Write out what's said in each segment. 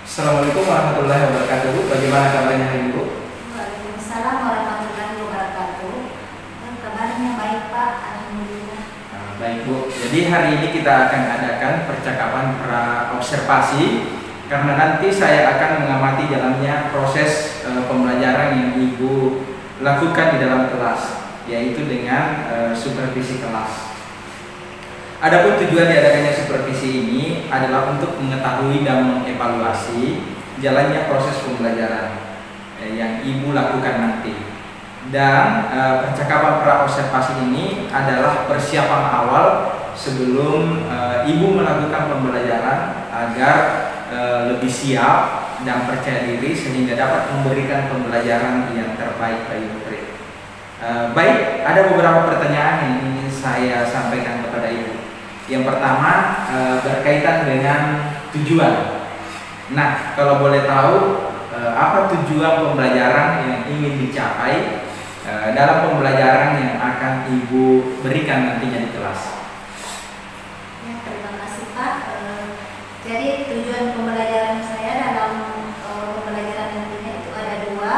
Assalamualaikum warahmatullahi wabarakatuh. Bagaimana kabarnya hari ini, Bu? Waalaikumsalam warahmatullahi wabarakatuh. Kabarnya baik, Pak. Alhamdulillah. Baik, Bu. Jadi hari ini kita akan adakan percakapan pra-observasi karena nanti saya akan mengamati jalannya proses pembelajaran yang Ibu lakukan di dalam kelas, yaitu dengan supervisi kelas. Adapun tujuan diadakannya supervisi ini adalah untuk mengetahui dan mengevaluasi jalannya proses pembelajaran yang Ibu lakukan nanti. Dan percakapan pra-observasi ini adalah persiapan awal sebelum Ibu melakukan pembelajaran agar lebih siap dan percaya diri sehingga dapat memberikan pembelajaran yang terbaik bagi murid. Baik, ada beberapa pertanyaan yang ingin saya sampaikan kepada Ibu. Yang pertama berkaitan dengan tujuan. Nah, kalau boleh tahu apa tujuan pembelajaran yang ingin dicapai dalam pembelajaran yang akan Ibu berikan nantinya di kelas? Ya, terima kasih, Pak. Jadi tujuan pembelajaran saya dalam pembelajaran nantinya itu ada dua.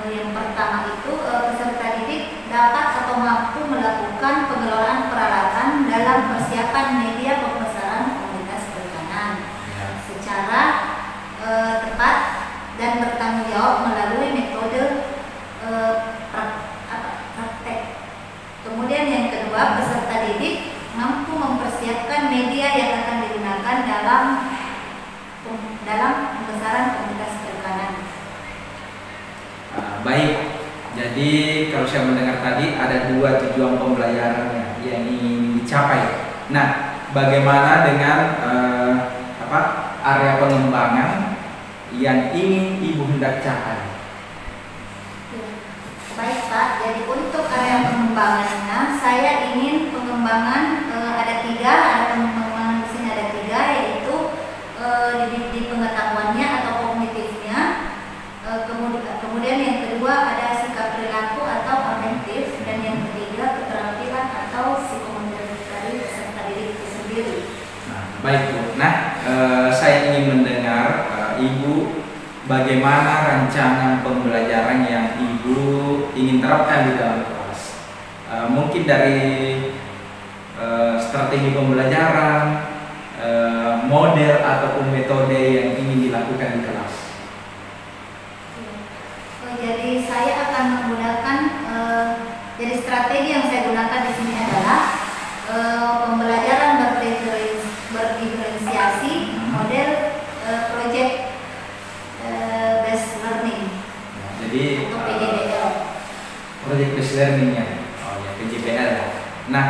Yang pertama itu peserta didik dapat atau mampu melakukan pengelolaan peralatan dalam persiapan media pembesaran komunitas perikanan secara tepat dan bertanggung jawab melalui metode praktek. Kemudian yang kedua, peserta didik mampu mempersiapkan media yang akan digunakan dalam pembesaran komunitas perikanan. Baik, jadi kalau saya mendengar tadi ada dua tujuan pembelajaran yang ingin dicapai. Nah, bagaimana dengan area pengembangan yang ingin Ibu hendak capai? Baik, Pak. Jadi untuk area pengembangannya, saya ingin pengembangan ada tiga. Ada pengembangan di sini ada tiga, yaitu di pengetahuannya atau kognitifnya. Kemudian yang kedua ada sikap perilaku atau afektif, dan yang ketiga keterampilan atau psikomotorik dari peserta didik itu sendiri. Baik, Bu. Nah, saya ingin mendengar Ibu bagaimana rancangan pembelajaran yang Ibu ingin terapkan di dalam kelas. Mungkin dari strategi pembelajaran, model ataupun metode yang ingin dilakukan di kelas. Jadi saya akan menggunakan jadi strategi yang saya gunakan di sini adalah pembelajaran berdiferensiasi model project based learning. Jadi atau PJBL. Project based learning ya. Oh ya, PJBL. Nah,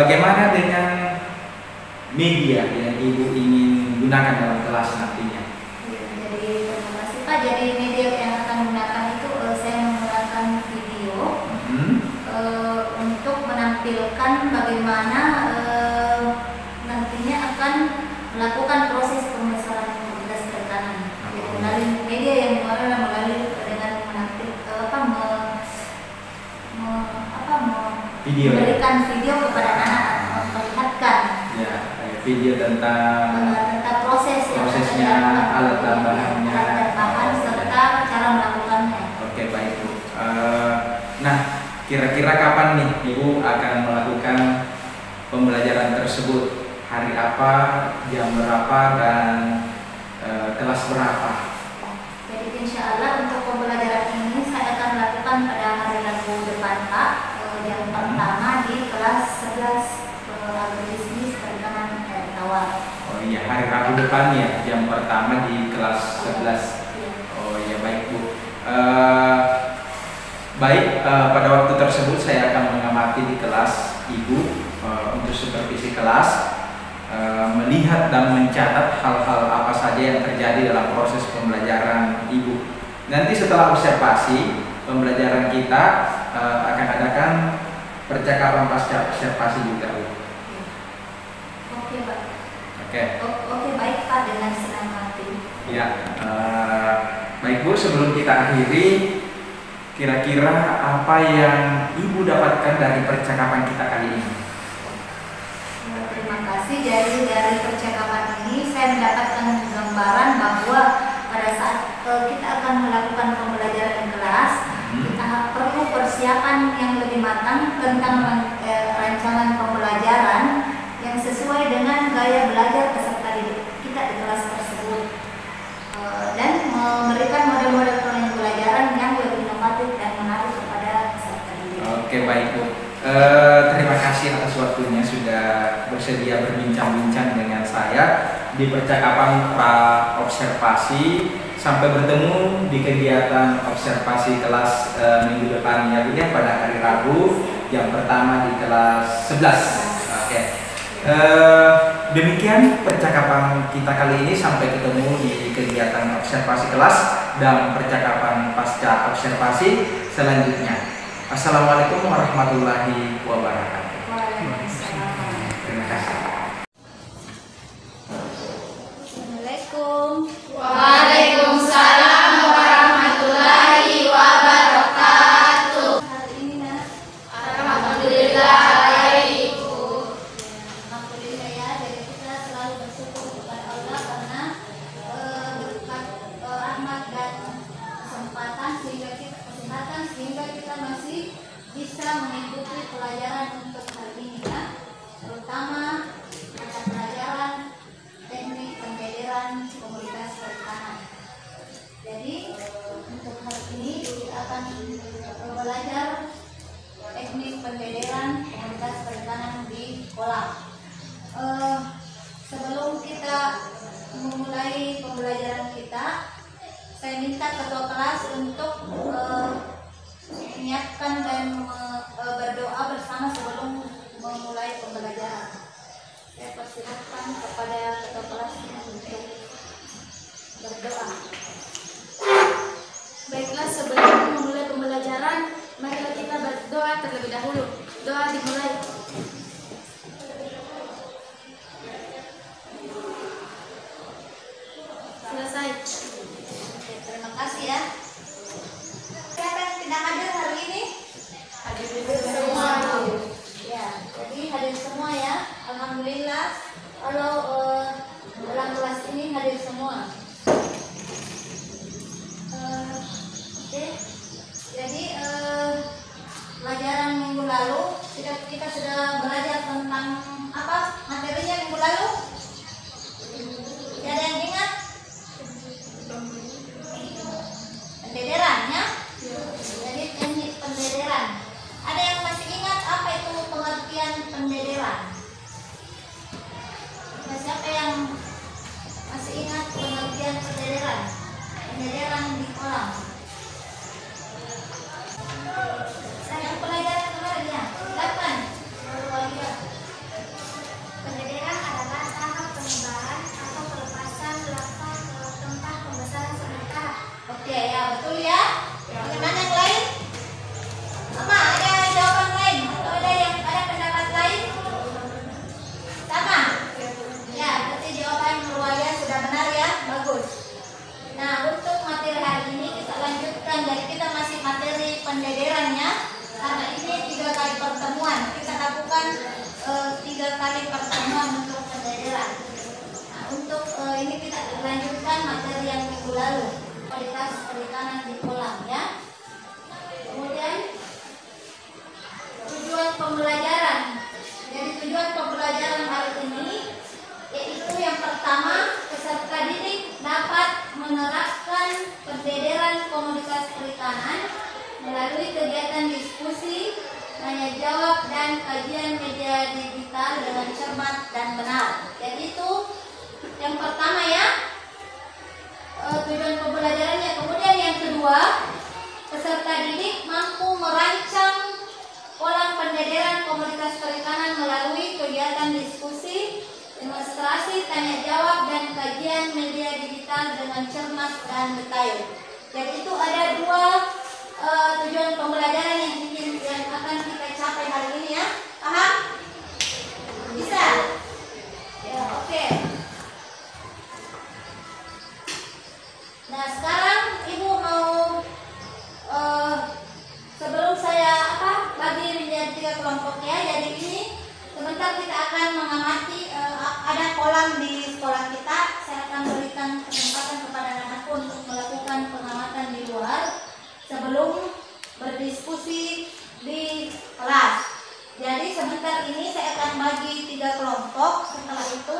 bagaimana dengan media yang Ibu ingin gunakan dalam kelas nantinya? Jadi terima kasih, Pak. Jadi media yang akan menggunakan itu saya menggunakan video untuk menampilkan bagaimana nantinya akan melakukan proses pembesaran komunitas perikanan. Jadi melalui media yang dimana melalui dengan memberikan video kepada anak, memperlihatkan video tentang prosesnya, alat tambahannya, serta cara melakukannya. Oke, baik, Bu. Nah, kira-kira kapan nih Ibu akan melakukan pembelajaran tersebut? Hari apa, jam berapa, dan kelas berapa? Jadi insya Allah untuk pembelajaran ini saya akan lakukan pada hari Rabu depan, Pak. Yang pertama di kelas 11 agribisnis perikanan air tawar. Oh iya, hari Rabu depan ya, jam pertama di kelas 11. Oh iya, baik, Bu. Baik, pada waktu tersebut saya akan mengamati di kelas Ibu untuk supervisi kelas, melihat dan mencatat hal-hal apa saja yang terjadi dalam proses pembelajaran Ibu. Nanti setelah observasi pembelajaran kita akan adakan percakapan pasca observasi juga, Bu. Oke, Pak. Oke, baik, Pak, dengan senang hati. Ya, baik, Bu. Sebelum kita akhiri, kira-kira apa yang Ibu dapatkan dari percakapan kita kali ini? Terima kasih. Jadi dari percakapan ini saya mendapatkan gambaran gambaran bahwa pada saat kita akan melakukan pembelajaran di kelas, kita perlu persiapan yang lebih matang tentang rancangan pembelajaran yang sesuai dengan gaya belajar peserta didik kita di kelas tersebut, dan memberikan model-model pembelajaran yang lebih inovatif dan menarik kepada peserta didik. Oke, baik Bu. Terima kasih atas waktunya sudah bersedia berbincang-bincang dengan saya di percakapan pra-observasi. Sampai bertemu di kegiatan observasi kelas minggu depan ya Bu ya, pada hari Rabu yang pertama di kelas 11. Oke. Demikian percakapan kita kali ini, sampai ketemu di kegiatan observasi kelas dan percakapan pasca observasi selanjutnya. Assalamualaikum warahmatullahi wabarakatuh. Waalaikumsalam. Terima kasih. Assalamualaikum. Waalaikumsalam warahmatullahi wabarakatuh. Hari ini Nak. Alhamdulillah baik Ibu. Alhamdulillah ya, jadi kita selalu bersyukur kepada Allah karena berkat rahmat dan kesempatan sehingga kita masih bisa mengikuti pelajaran untuk hari ini ya, terutama mata pelajaran teknik pembelajaran komunitas perikanan. Jadi untuk hari ini kita akan belajar teknik pembelajaran komunitas perikanan di kolam. Sebelum kita memulai pembelajaran kita, saya minta ketua kelas untuk menyiapkan dan berdoa bersama sebelum memulai pembelajaran. Saya persilakan kepada ketua kelas untuk berdoa. Baiklah, sebelum memulai pembelajaran, marilah kita berdoa terlebih dahulu. Doa dimulai. Selesai. Oke, terima kasih ya. Siapa yang tidak hadir hari ini? Hadir semua. Ya, jadi hadir semua ya. Alhamdulillah kalau dalam kelas ini hadir semua. Oke. Jadi pelajaran minggu lalu kita sudah belajar tentang apa materinya minggu lalu? Ada yang ingat? Pendederan ya? Jadi teknik pendederan. Ada yang masih ingat apa itu pengertian pendederan? Siapa yang masih ingat pengertian pendederan? Pendederan di kolam. Saya pelajaran kemarin ya. Silakan. Pendederan adalah tahap penyebaran atau pelepasan lava ke tempat pembesaran sementara. Oke ya, betul ya. Bagaimana yang lain? Sama, ada jawaban lain atau ada pendapat lain? Sama? Ya, berarti jawaban Nurwaya sudah benar ya, bagus. Nah, untuk materi hari ini kita lanjutkan, dari kita masih materi pendederannya, karena ini 3 kali pertemuan. Kita lakukan 3 kali pertemuan untuk pendederan. Nah, untuk ini kita lanjutkan materi yang minggu lalu, kualitas perikanan di kolam ya. Kemudian tujuan pembelajaran. Jadi tujuan pembelajaran hari ini yaitu yang pertama, peserta didik dapat menerapkan pendederan komunitas perikanan melalui kegiatan diskusi, tanya jawab, dan kajian media digital dengan cermat dan benar. Jadi itu yang pertama ya, tujuan pembelajarannya. Kemudian yang kedua, peserta didik mampu merancang kolam pendederan komunitas perikanan melalui kegiatan diskusi, demonstrasi, tanya jawab, dan kajian media digital dengan cermat dan detail. Jadi itu ada 2 tujuan pembelajaran yang akan kita capai hari ini ya. Paham? Bisa? Ya, oke. Nah, sekarang Ibu mau sebelum saya bagi menjadi 3 kelompok ya. Jadi ini sebentar kita akan mengamati ada kolam di sekolah kita. Saya akan berikan memberikan kesempatan kepada anakku untuk melakukan pengamatan di luar sebelum berdiskusi di kelas. Jadi sebentar ini saya akan bagi 3 kelompok. Setelah itu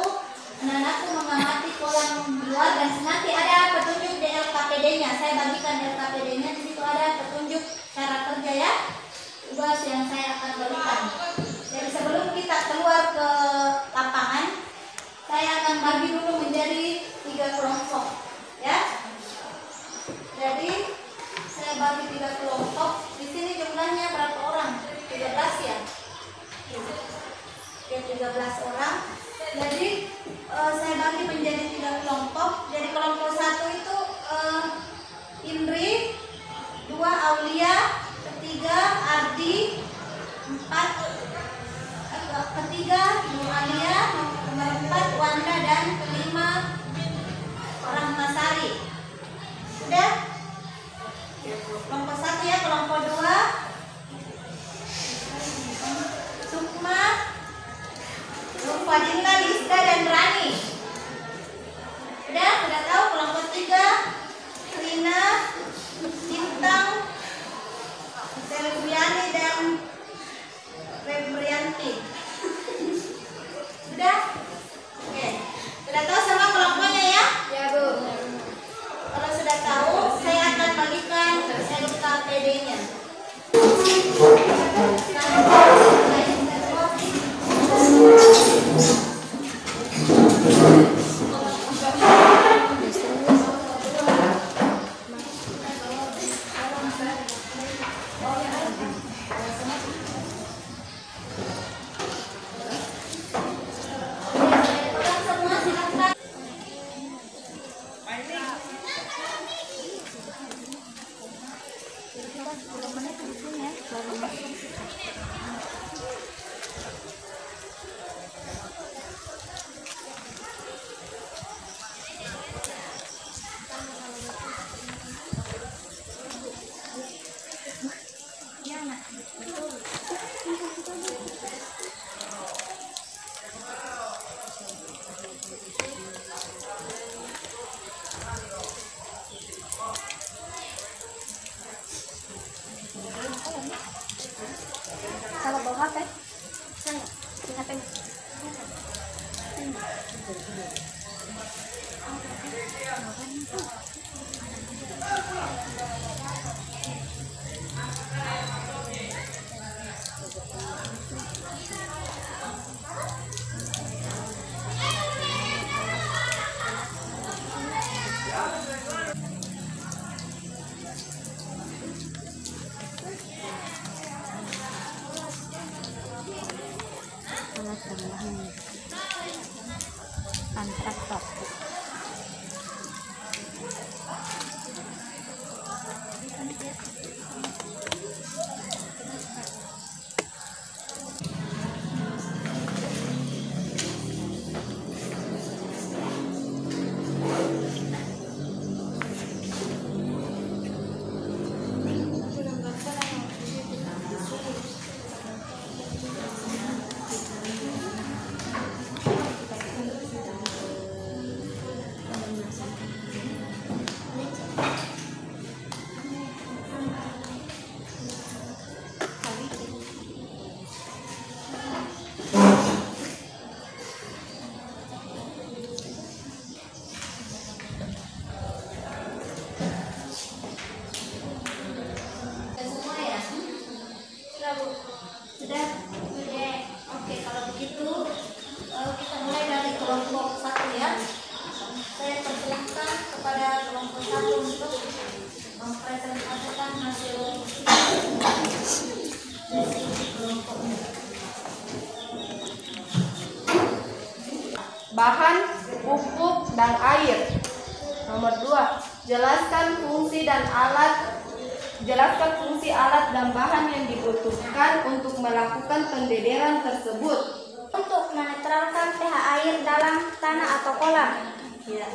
anak-anakku mengamati kolam luar dan nanti ada petunjuk di LKPD-nya. Saya bagikan LKPD-nya, di situ ada petunjuk cara kerja ya, tugas yang saya akan berikan. Jadi sebelum kita keluar ke lapangan, saya akan bagi dulu menjadi 3 kelompok ya. Jadi saya bagi 3 kelompok. Di sini jumlahnya berapa orang? 13 ya. Oke, 13 orang. Jadi saya bagi menjadi 3 kelompok. Jadi kelompok 1 itu Indri, 2 Aulia, 3 Ardi, 4 Nur Alia, nomor 4 Wanda, dan 5 orang Masari. Sudah? Kelompok 1 ya. Kelompok 2 Sukma, Nur Fadila, Lista, dan Rani. Sudah tahu. Kelompok 3 Rina, Bintang, Selviani, dan Febrianti. Sudah? Oke. Sudah tahu sama kelompoknya ya? Ya, Bu. Kalau sudah tahu, saya akan bagikan LKPD-nya. Sama bawa HP? Saya, di HP. Antrak topik. Bahan, pupuk, dan air. Nomor 2, jelaskan fungsi alat dan bahan yang dibutuhkan untuk melakukan pendederan tersebut. Untuk menetralkan pH air dalam tanah atau kolam. Ya.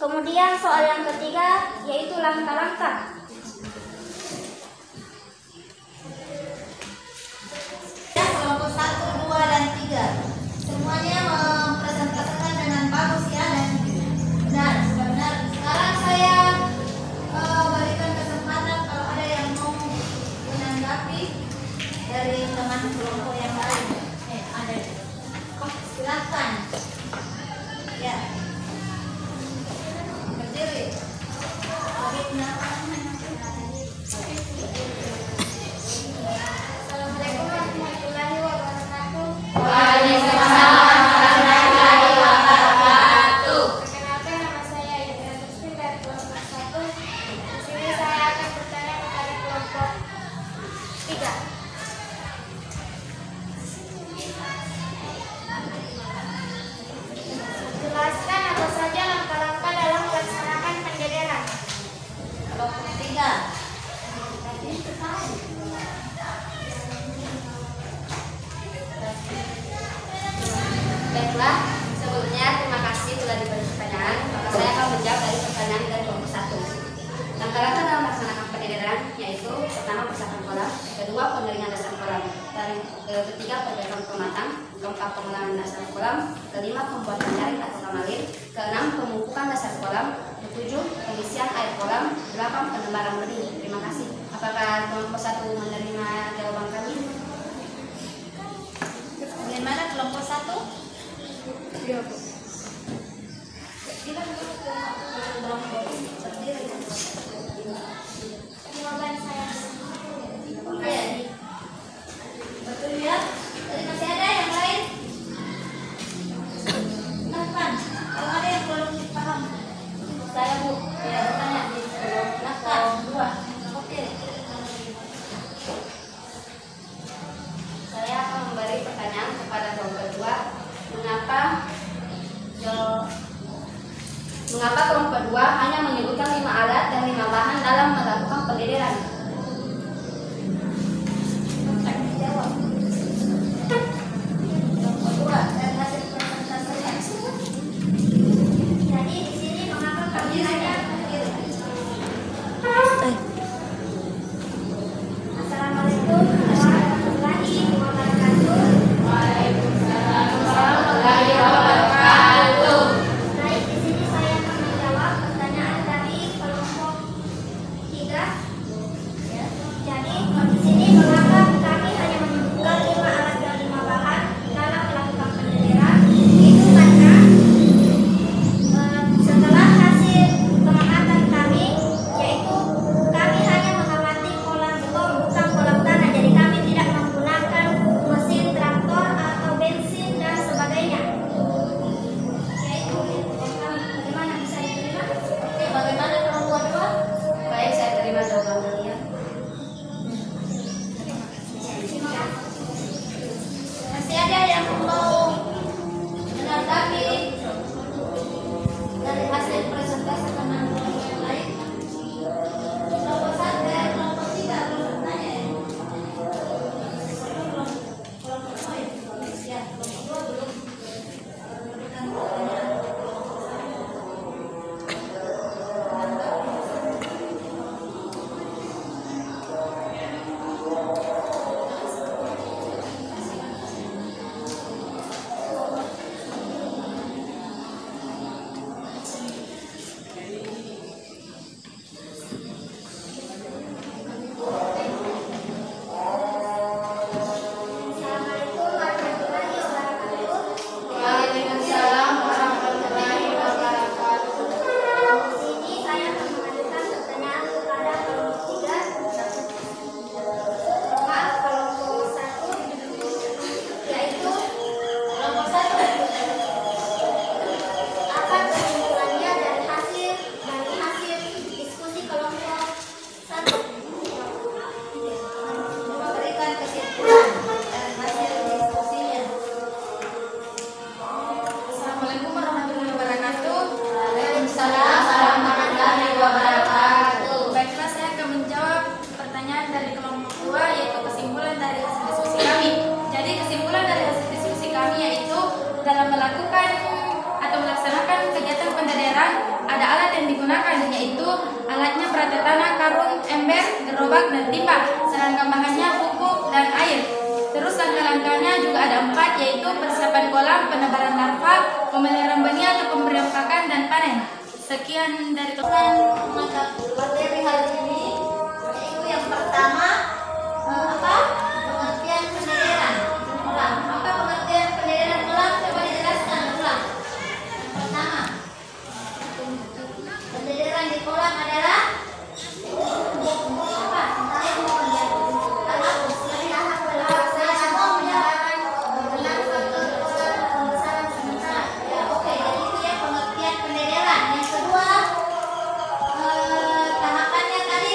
Kemudian soal yang ketiga yaitu langkah-langkah. Kelompok 1, 2, dan 3 semuanya mempresentasikan dengan bagus ya dan benar. pertama persiapan kolam, kedua pengeringan dasar kolam, dan ketiga perbaikan pematang, keempat pengulangan dasar kolam, kelima pembuatan jaring atau kamalir, keenam pemupukan dasar kolam, ketujuh pengisian air kolam, delapan penebaran benih. Terima kasih. Apakah kelompok 1 menerima jawaban kami? Bagaimana kelompok 1? Iya, Bu. Jawaban saya. Oke. Betul ya? Tadi masih ada yang lain? Nafkan. Kalau ada yang belum paham, saya Bu. Ya, bertanya di Nafkan. 2. Oke. Saya akan memberi pertanyaan kepada kelompok 2. Mengapa kelompok 2 hanya menyebutkan 5 alat dan 5 bahan dalam melakukan pendederan? Jawab. Kelompok 2 dan hasil presentasinya. Jadi di sini mengapa kami hanya Assalamualaikum warahmatullahi wabarakatuh. Baik, di sini saya akan menjawab pertanyaan dari kelompok 3. Ya. Jadi di sini mengapa kami hanya menyebutkan 5 alat dan 5 bahan dalam melakukan pendederan? Itu karena setelah hasil pengamatan kami, yaitu kami hanya mengamati kolam beton bukan kolam tanah. Jadi kami tidak menggunakan mesin traktor atau bensin dan sebagainya. Yaitu bagaimana bisa diterima? Oke, bagaimana kelompok 2? Baik, saya terima jawaban kalian. Terima kasih. Masih ada yang mau menanggapi dari hasil presentasi teman-teman yang lain? Kelompok 1 dan kelompok 3 belum bertanya ya? Kelompok 2 ya? Ya, kelompok 2 belum memberikan pertanyaan. Assalamualaikum warahmatullahi wabarakatuh. Waalaikumsalam warahmatullahi wabarakatuh. Di sini saya akan mengajukan pertanyaan kepada kelompok 3. Maaf, kelompok 1, yaitu Kelompok 1. apa kesimpulannya dari hasil diskusi kelompok 1? Memberikan kesimpulan dari hasil diskusinya. Assalamualaikum warahmatullahi wabarakatuh. Waalaikumsalam warahmatullahi wabarakatuh. Baiklah, saya akan menjawab pertanyaan dari kelompok 2, yaitu kesimpulan dari hasil diskusi kami. Jadi kesimpulan dari hasil diskusi kami yaitu dalam melakukan atau melaksanakan kegiatan pendederan ada alat yang digunakan, yaitu alatnya perata tanah, karung, ember, gerobak, dan timba. Sedangkan bahannya pupuk dan air. Terus langkah-langkahnya juga ada 4, yaitu persiapan kolam, penebaran larva, pemeliharaan benih atau pemberian pakan dan panen. Sekian dari Materi hari ini yaitu yang pertama pengertian pendederan. Ulang. Apa pengertian pendederan? Ulang, coba dijelaskan ulang. Yang pertama, pendederan di kolam adalah apa? Saya mohon ya. Terhapus. Saya mau menyatakan tentang faktor kolam pembesaran sementara. Ya, oke. Jadi itu ya pengertian pendederan. Yang kedua, tahapannya tadi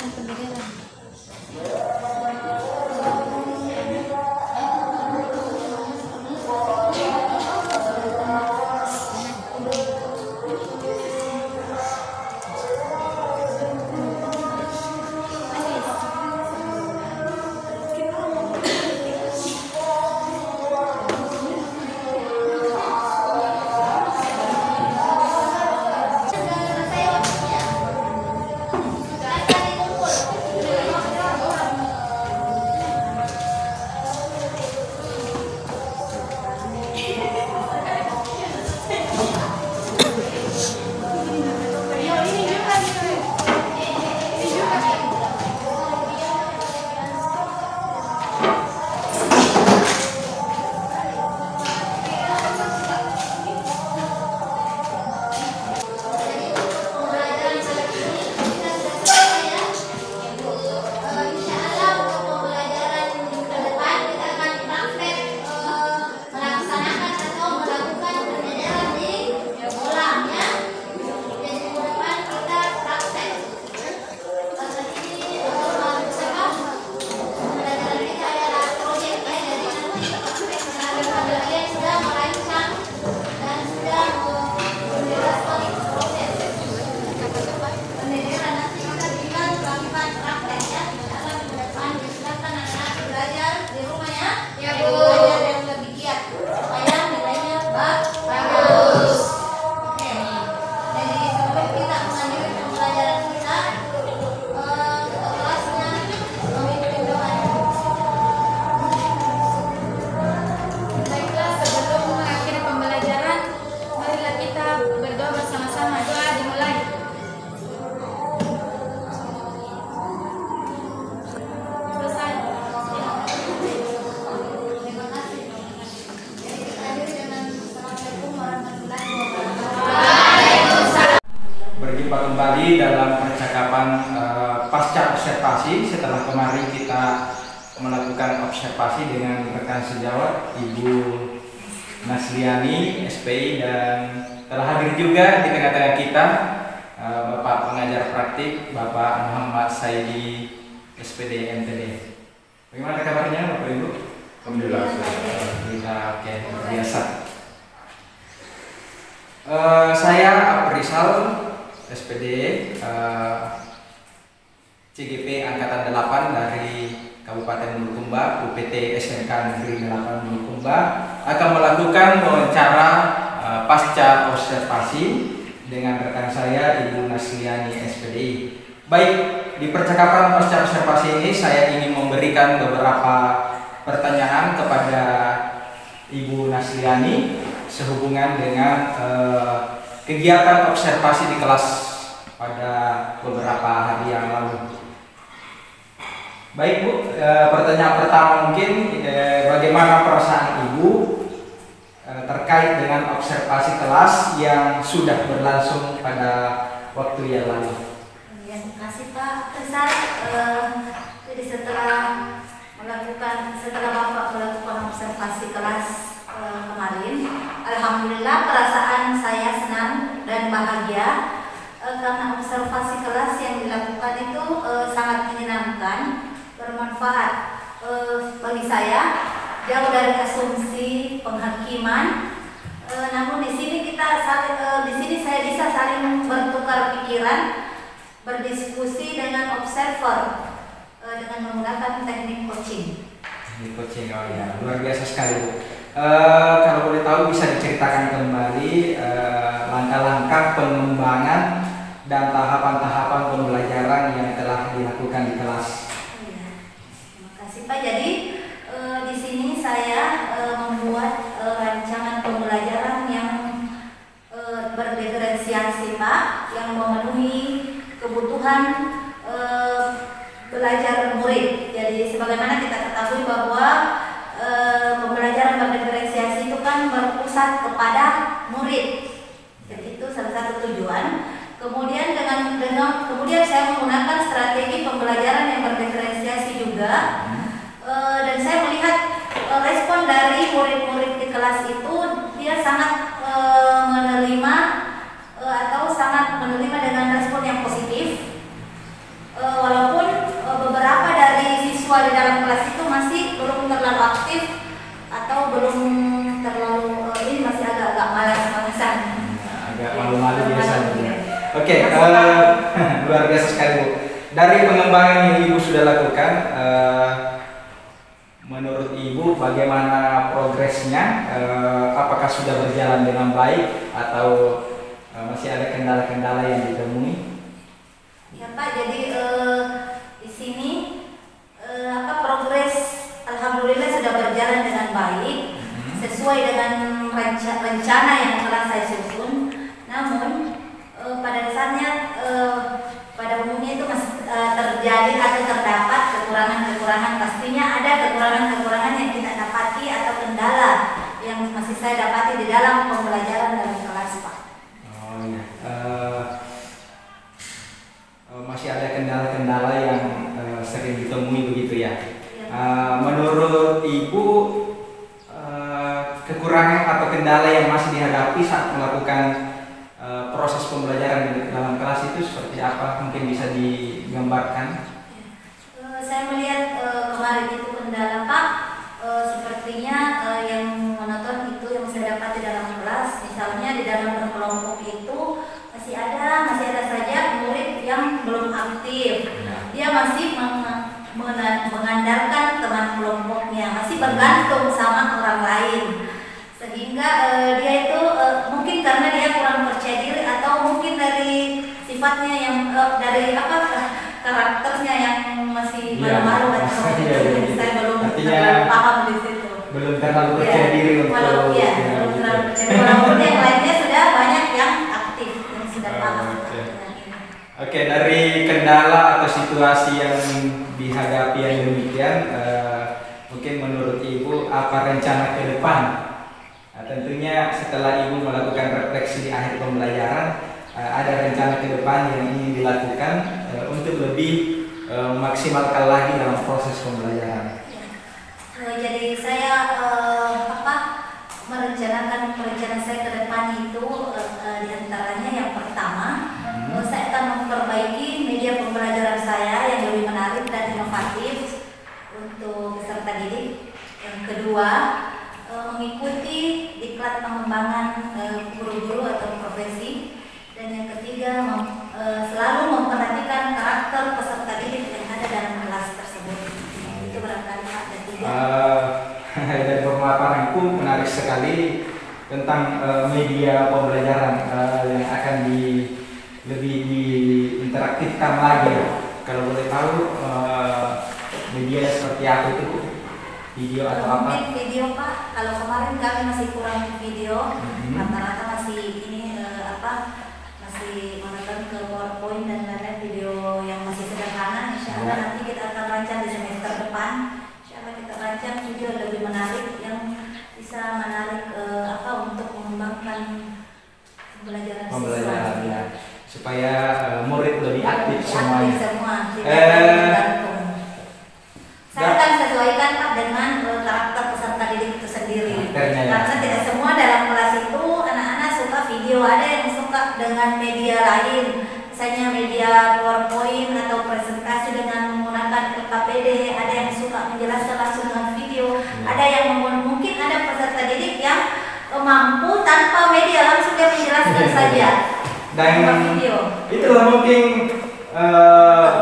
pelaksanaan pendidikan. Kembali dalam percakapan pasca observasi. Setelah kemarin kita melakukan observasi dengan rekan sejawat Ibu Nasliani SPI, dan telah hadir juga di tengah-tengah kita Bapak pengajar praktik Bapak Muhammad Saidi SPD MTD. Bagaimana kabarnya Bapak Ibu? Alhamdulillah. Oke, biasa. Saya Aprisal SPD CGP Angkatan 8 dari Kabupaten Bulukumba, UPT SMK Negeri 8 Bulukumba, akan melakukan wawancara pasca observasi dengan rekan saya Ibu Nasliani SPD. Baik, di percakapan pasca observasi ini saya ingin memberikan beberapa pertanyaan kepada Ibu Nasliani sehubungan dengan kegiatan observasi di kelas pada beberapa hari yang lalu. Baik Bu, pertanyaan pertama mungkin bagaimana perasaan Ibu terkait dengan observasi kelas yang sudah berlangsung pada waktu yang lalu? Ya, terima kasih Pak Besar. Jadi setelah Bapak melakukan observasi kelas kemarin, alhamdulillah perasaan saya senang dan bahagia karena observasi kelas yang dilakukan itu sangat menyenangkan, bermanfaat bagi saya, jauh dari asumsi penghakiman. Namun di sini saya bisa saling bertukar pikiran, berdiskusi dengan observer dengan menggunakan teknik coaching. Teknik coaching, oh ya, luar biasa sekali Bu. Kalau boleh tahu bisa diceritakan kembali langkah-langkah pengembangan dan tahapan-tahapan pembelajaran yang telah dilakukan di kelas. Ya, terima kasih Pak. Jadi di sini saya membuat rancangan pembelajaran yang berdiferensiasi Pak, yang memenuhi kebutuhan belajar murid. Jadi sebagaimana kita ketahui bahwa pembelajaran berdiferensiasi itu kan berpusat kepada murid. Jadi itu salah satu tujuan. Kemudian kemudian saya menggunakan strategi pembelajaran yang berdiferensiasi juga. Dan saya melihat respon dari murid-murid di kelas itu, dia sangat menerima atau sangat menerima dengan respon yang positif. Walaupun belum terlalu ini masih agak-agak malas-malasan. Agak malu-malu biasanya. Iya. Oke, luar biasa sekali Bu. Dari pengembangan yang Ibu sudah lakukan, menurut Ibu bagaimana progresnya? Apakah sudah berjalan dengan baik atau masih ada kendala-kendala yang ditemui? Ya Pak, jadi di sini progres alhamdulillah sudah berjalan dengan baik sesuai dengan rencana yang telah saya susun. Namun pada dasarnya pada umumnya itu masih terjadi atau terdapat kekurangan-kekurangan. Pastinya ada kekurangan-kekurangan yang kita dapati atau kendala yang masih saya dapati di dalam pembelajaran dalam kelas Pak. Oh ya. Masih ada kendala-kendala yang sering ditemui begitu ya. Menurut Ibu kekurangan atau kendala yang masih dihadapi saat melakukan proses pembelajaran dalam kelas itu seperti apa? Mungkin bisa digambarkan? Saya melihat kemarin itu kendala Pak, sepertinya yang monoton itu yang saya dapati dalam kelas. Misalnya di dalam berkelompok itu masih ada saja murid yang belum aktif. Dia masih mengandalkan teman kelompoknya, masih bergantung sama orang lain, sehingga dia itu mungkin karena dia kurang percaya diri atau mungkin dari sifatnya yang dari karakternya yang masih malu-malu atau saya belum terlalu paham di situ. Belum terlalu percaya diri untuk belum terlalu percaya diri. Walaupun yang lainnya sudah banyak yang aktif yang sudah paham. Oke, dari kendala atau situasi yang dihadapi yang demikian, mungkin menurut Ibu apa rencana ke depan? Tentunya setelah Ibu melakukan refleksi di akhir pembelajaran, ada rencana ke depan yang ingin dilakukan untuk lebih maksimalkan lagi dalam proses pembelajaran. Jadi saya merencanakan perencanaan saya ke depan itu diantaranya yang pertama, saya akan memperbaiki media pembelajaran saya yang lebih menarik dan inovatif untuk peserta didik. Yang kedua, mengikuti diklat pengembangan guru-guru atau profesi. Dan yang ketiga, selalu memperhatikan karakter peserta didik yang ada dalam kelas tersebut. Itu barangkali Pak dan tiga. Dari pemaparanku menarik sekali tentang media pembelajaran yang akan lebih diinteraktifkan lagi. Kalau boleh tahu media seperti apa itu? Video atau apa? Mungkin video Pak. Kalau kemarin kami masih kurang video, rata-rata masih masih menonton ke PowerPoint dan lain-lain, video yang masih sederhana. Insya Allah nanti kita akan rancang di semester depan. Insya Allah kita rancang video lebih menarik yang bisa menarik untuk mengembangkan pembelajaran siswa. Ya. Supaya murid lebih aktif semuanya. Saya akan sesuaikan Pak dengan karakter peserta didik itu sendiri. Karena tidak semua dalam kelas itu anak-anak suka video, ada yang suka dengan media lain, misalnya media PowerPoint atau presentasi dengan menggunakan LKPD, ada yang suka menjelaskan langsung dengan video, ada yang mungkin ada peserta didik yang mampu tanpa media langsung dia menjelaskan saja. Dan itulah mungkin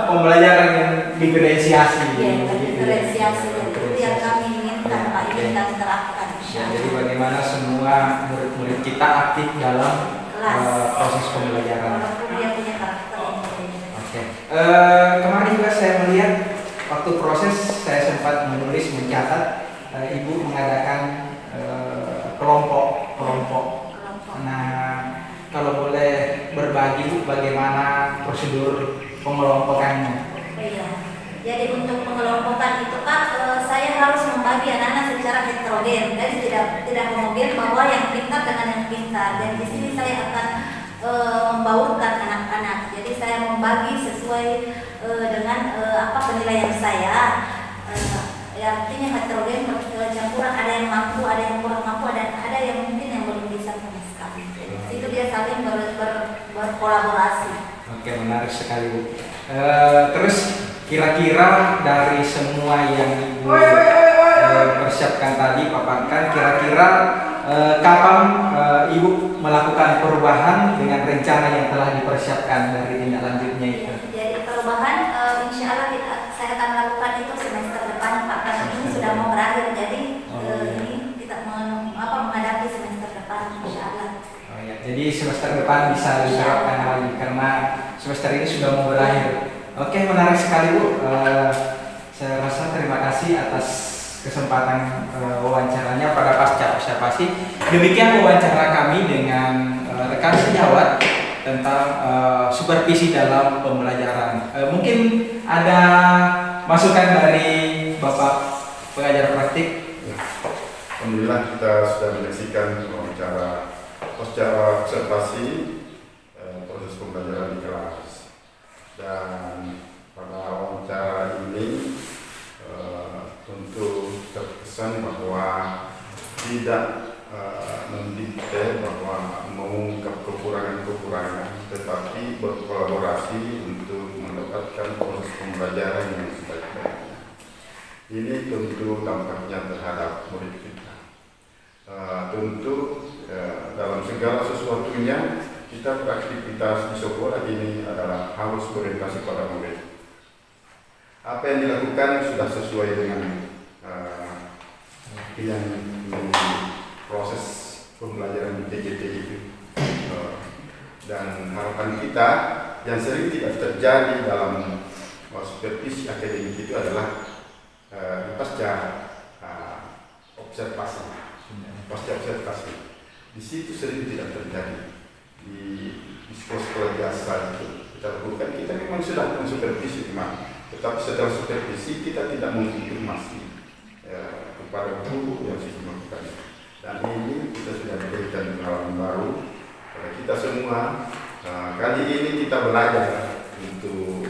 pembelajaran yang diferensiasi. Diferensiasi itu yang kami inginkan Pak, ingin kami terapkan. Jadi bagaimana semua murid-murid kita aktif dalam proses pembelajaran. Walaupun dia punya karakter yang berbeda. Oke. Kemarin juga saya melihat waktu proses saya sempat mencatat Ibu mengadakan kelompok. Nah, kalau boleh berbagi Bu, bagaimana prosedur pengelompokannya? Iya. Jadi untuk pengelompokan itu Pak, saya harus membagi anak-anak secara heterogen. Jadi tidak homogen bahwa yang pintar dengan yang pintar. Dan di sini saya akan membaurkan anak-anak. Jadi saya membagi sesuai dengan penilaian saya. Artinya heterogen, campuran, ada yang mampu, ada yang kurang mampu, dan ada yang mungkin yang belum bisa sama sekali. Itu dia saling berkolaborasi. Oke, menarik sekali Bu. Terus kira-kira dari semua yang Ibu persiapkan tadi, paparkan kira-kira kapan Ibu melakukan perubahan dengan rencana yang telah dipersiapkan dari tindak lanjutnya itu? Jadi perubahan insya Allah saya akan lakukan itu semester depan Pak, karena ini sudah mau berakhir. Jadi ini kita menghadapi semester depan insya Allah. Oh ya, jadi semester depan bisa diterapkan lagi karena semester ini sudah mau berakhir. Oke, menarik sekali Bu. Saya rasa terima kasih atas kesempatan wawancaranya pada pasca observasi. Demikian wawancara kami dengan rekan sejawat tentang supervisi dalam pembelajaran. Mungkin ada masukan dari Bapak pengajar praktik? Ya. Alhamdulillah kita sudah menyaksikan wawancara pasca observasi proses pembelajaran di kelas, dan pada wawancara ini tentu terkesan bahwa tidak mendikte bahwa mengungkap kekurangan-kekurangan, tetapi berkolaborasi untuk mendapatkan proses pembelajaran yang sebaik-baiknya. Ini tentu dampaknya terhadap murid kita. Tentu dalam segala sesuatunya kita beraktivitas di sekolah ini adalah harus berorientasi pada murid. Apa yang dilakukan sudah sesuai dengan yang proses pembelajaran di TGT itu, dan harapan kita yang sering tidak terjadi dalam supervisi akademik itu adalah pasca observasi. Di situ sering tidak terjadi. Di sekolah biasa itu kita lakukan, kita memang sudah mensupervisi memang, tetapi setelah supervisi kita tidak mengkonfirmasi kepada guru yang sudah melakukan. Dan ini kita sudah memberikan pengalaman baru pada kita semua. Kali ini kita belajar untuk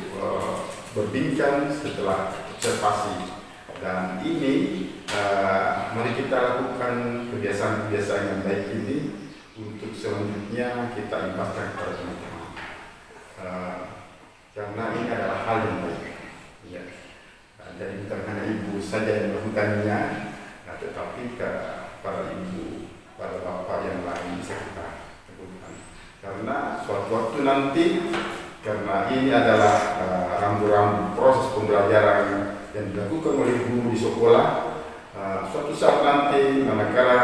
berbincang setelah observasi, dan ini mari kita lakukan kebiasaan-kebiasaan yang baik ini untuk selanjutnya kita impaskan kepada teman-teman, karena ini adalah hal yang baik. Ya. Jadi bukan hanya ibu saja yang melakukannya, tetapi para ibu, para bapak yang lain bisa kita lakukan. Karena suatu waktu nanti, karena ini adalah rambu-rambu proses pembelajaran yang dilakukan oleh guru di sekolah, suatu saat nanti manakala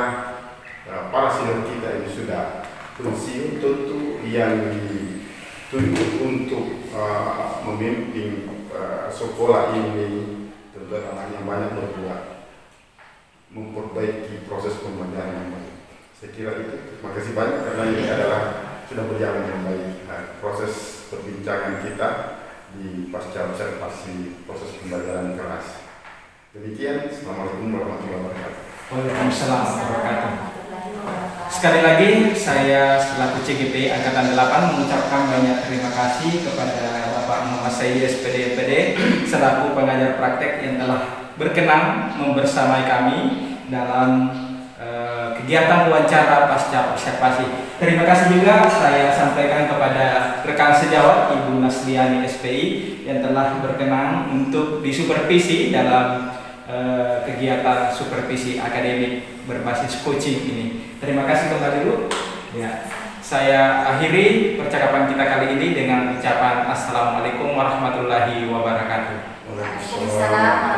para senior kita ini sudah pensiun, tentu yang dituntut untuk memimpin sekolah ini tentu anak yang banyak berbuat memperbaiki proses pembelajaran yang baik. Saya kira itu. Terima kasih banyak karena ini adalah sudah berjalan dengan baik proses perbincangan kita di pasca observasi proses pembelajaran kelas. Demikian, Assalamualaikum warahmatullahi wabarakatuh. Waalaikumsalam warahmatullahi wabarakatuh. Sekali lagi saya selaku CGP Angkatan 8 mengucapkan banyak terima kasih kepada Bapak Muhammad Saidi SPD selaku pengajar praktek yang telah berkenan membersamai kami dalam kegiatan wawancara pasca observasi. Terima kasih juga saya sampaikan kepada rekan sejawat Ibu Nasliani SPI yang telah berkenan untuk disupervisi dalam kegiatan supervisi akademik berbasis coaching ini. Terima kasih kembali Bu. Ya, saya akhiri percakapan kita kali ini dengan ucapan Assalamualaikum warahmatullahi wabarakatuh. Waalaikumsalam.